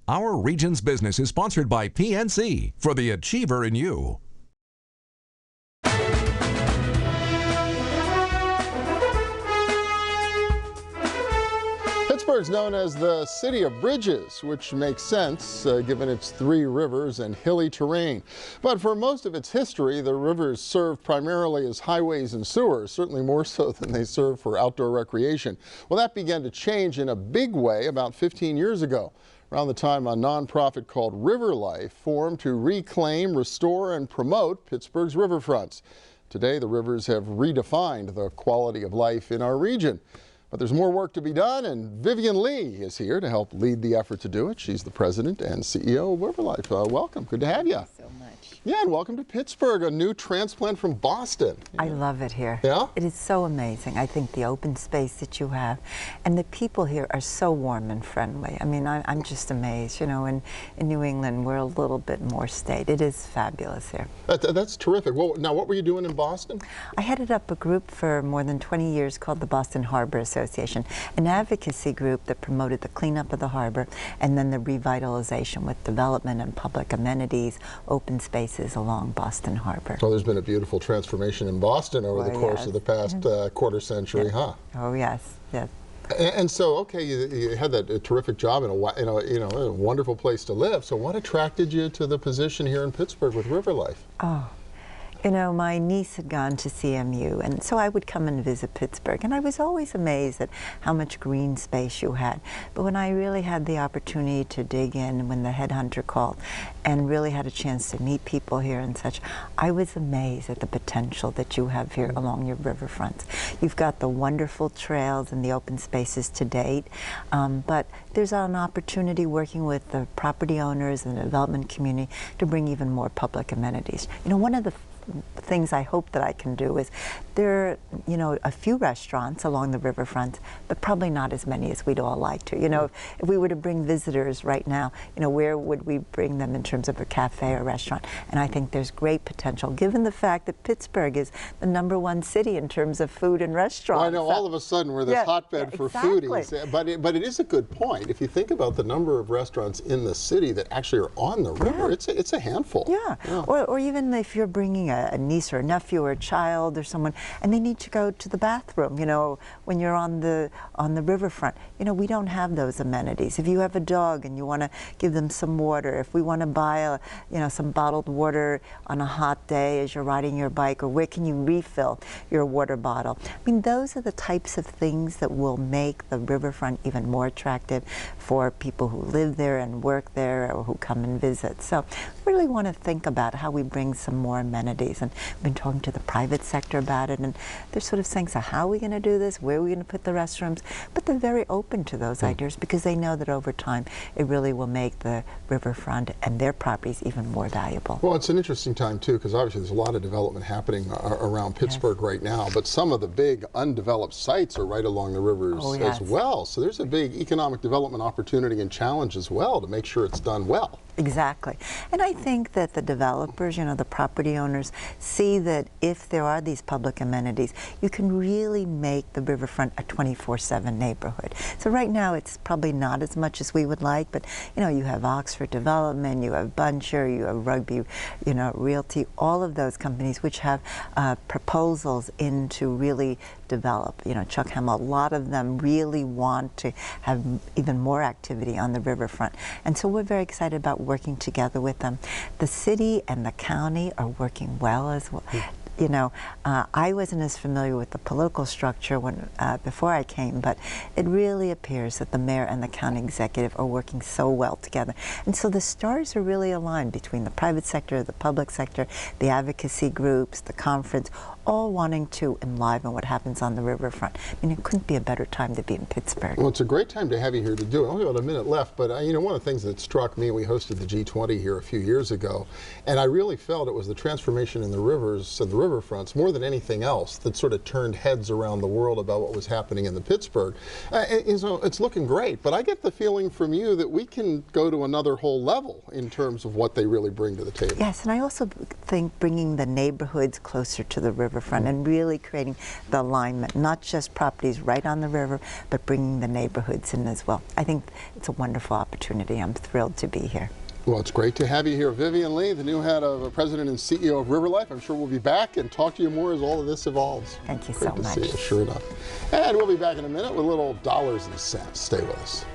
Our region's business is sponsored by PNC for the Achiever in You. Pittsburgh's known as the City of Bridges, which makes sense given its 3 rivers and hilly terrain. But for most of its history, the rivers served primarily as highways and sewers, certainly more so than they serve for outdoor recreation. Well, that began to change in a big way about 15 years ago. Around the time a nonprofit called Riverlife formed to reclaim, restore, and promote Pittsburgh's riverfronts. Today, the rivers have redefined the quality of life in our region. But there's more work to be done, and Vivien Li is here to help lead the effort to do it. She's the president and CEO of Riverlife. Welcome. Good to have you. Thank you so much. Yeah, and welcome to Pittsburgh, a new transplant from Boston. I love it here. Yeah? It is so amazing. I think the open space that you have, and the people here are so warm and friendly. I mean, I'm just amazed. You know, in New England, we're a little bit more staid. It is fabulous here. That's terrific. Well, now, what were you doing in Boston? I headed up a group for more than 20 years called the Boston Harbor Association, an advocacy group that promoted the cleanup of the harbor and then the revitalization with development and public amenities, open spaces along Boston Harbor. Well, there's been a beautiful transformation in Boston over the course of the past quarter century, huh? Oh, yes, yes. And so, okay, you had that terrific job in a wonderful place to live. So what attracted you to the position here in Pittsburgh with Riverlife? Oh. You know, my niece had gone to CMU, and so I would come and visit Pittsburgh, and I was always amazed at how much green space you had. But when I really had the opportunity to dig in when the headhunter called and really had a chance to meet people here and such, I was amazed at the potential that you have here along your riverfronts. You've got the wonderful trails and the open spaces to date, but there's an opportunity working with the property owners and the development community to bring even more public amenities. You know, one of the things I hope that I can do is there are, you know, a few restaurants along the riverfront, but probably not as many as we'd all like to. You know, if we were to bring visitors right now, you know, where would we bring them in terms of a cafe or restaurant? And I think there's great potential, given the fact that Pittsburgh is the #1 city in terms of food and restaurants. Well, I know all of a sudden we're this hotbed for foodies, but it is a good point. If you think about the number of restaurants in the city that actually are on the river, it's a handful. Yeah, or even if you're bringing a niece or a nephew or a child or someone, and they need to go to the bathroom, you know, when you're on the riverfront. You know, we don't have those amenities. If you have a dog and you want to give them some water, if we want to buy some bottled water on a hot day as you're riding your bike, or where can you refill your water bottle? I mean, those are the types of things that will make the riverfront even more attractive for people who live there and work there or who come and visit. So really want to think about how we bring some more amenities, and we've been talking to the private sector about it, and they're sort of saying, so how are we going to do this? Where are we going to put the restrooms? But they're very open to those ideas because they know that over time it really will make the riverfront and their properties even more valuable. Well, it's an interesting time too, because obviously there's a lot of development happening around Pittsburgh right now, but some of the big undeveloped sites are right along the rivers as well. So there's a big economic development opportunity and challenge as well to make sure it's done well. Exactly. And I think that the developers, you know, the property owners, see that if there are these public amenities, you can really make the riverfront a 24/7 neighborhood. So right now it's probably not as much as we would like, but you know, you have Oxford Development, you have Buncher, you have Rugby, you know, Realty, all of those companies which have proposals in to really develop. You know, Chuck Hamill, a lot of them really want to have even more activity on the riverfront. And so we're very excited about working together with them. The city and the county are working well as well. You know, I wasn't as familiar with the political structure before I came, but it really appears that the mayor and the county executive are working so well together. And so the stars are really aligned between the private sector, the public sector, the advocacy groups, the conference, all wanting to enliven what happens on the riverfront. I mean, it couldn't be a better time to be in Pittsburgh. Well, it's a great time to have you here to do it. Only about a minute left, but you know, one of the things that struck me, we hosted the G20 here a few years ago, and I really felt it was the transformation in the rivers and the riverfronts more than anything else that sort of turned heads around the world about what was happening in the Pittsburgh. So it's looking great, but I get the feeling from you that we can go to another whole level in terms of what they really bring to the table. Yes, and I also think bringing the neighborhoods closer to the river riverfront and really creating the alignment, not just properties right on the river, but bringing the neighborhoods in as well. I think it's a wonderful opportunity. I'm thrilled to be here. Well, it's great to have you here. Vivien Li, the new head of President and CEO of Riverlife. I'm sure we'll be back and talk to you more as all of this evolves. Thank you Great so much. to see you, sure enough. And we'll be back in a minute with little dollars and cents. Stay with us.